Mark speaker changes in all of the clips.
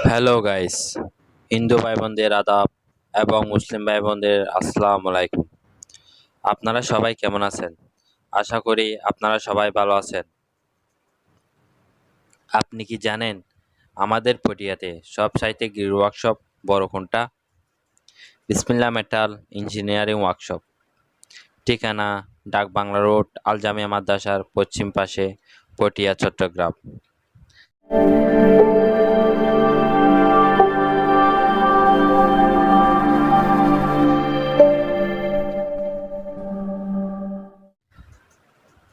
Speaker 1: Hello guys, Hindu ভাই বোনদের আদাব এবং মুসলিম ভাই বোনদের আসসালামু আলাইকুম। আপনারা সবাই কেমন আছেন? আশা করি আপনারা সবাই ভালো আছেন। আপনি কি জানেন আমাদের পটিয়াতে সবচাইতে গ্রিল ওয়ার্কশপ বড় কোনটা? বিসমিল্লাহ মেটাল ইঞ্জিনিয়ারিং ওয়ার্কশপ। ঠিকানা ডাক বাংলা রোড, আল জামিয়া মাদ্রাসার পশ্চিম পাশে, পটিয়া, চট্টগ্রাম।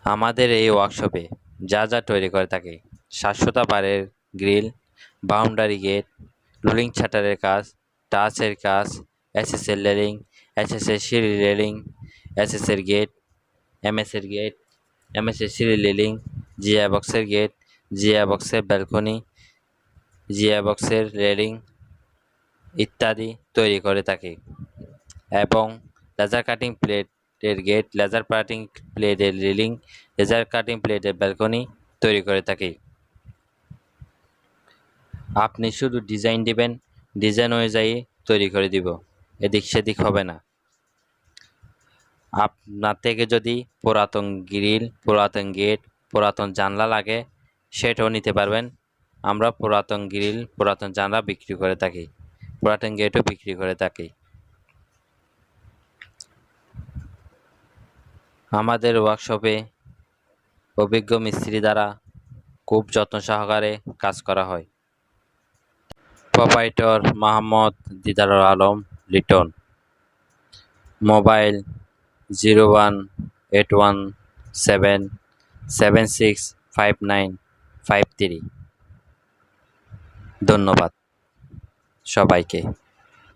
Speaker 1: আমাদের এই ওয়ার্কশপে যা যা তৈরি করে থাকে: 700টা বারের গ্রিল, বাউন্ডারি গেট, রুলিং শাটারের কাজ, টাচের কাজ, এসএসের রেলিং, এসএসের সিঁড়ি রেলিং, এসএসের গেট, এমএসের গেট, এমএসের সিঁড়ি রেলিং, জিআই বক্সের গেট, জিআই বক্সের ব্যালকনি, জিআই বক্সের রেলিং ইত্যাদি তৈরি করে থাকে এবং লেজার কাটিং প্লেটের গেট, লেজার কাটিং প্লেটের রেলিং, লেজার কাটিং প্লেটের ব্যালকনি তৈরি করে থাকি। আপনি শুধু ডিজাইন দিবেন, ডিজাইন অনুযায়ী তৈরি করে দিব, এদিক সেদিক হবে না। আপনার থেকে যদি পুরাতন গ্রিল, পুরাতন গেট, পুরাতন জানলা লাগে সেটাও নিতে পারবেন। আমরা পুরাতন গ্রিল, পুরাতন জানলা বিক্রি করে থাকি, পুরাতন গেটও বিক্রি করে থাকি। আমাদের ওয়ার্কশপে অভিজ্ঞ মিস্ত্রি দ্বারা খুব যত্ন সহকারে কাজ করা হয়। প্রোপাইটর মোহাম্মদ দিদারুল আলম লিটন। মোবাইল 018177659553। ধন্যবাদ সবাইকে।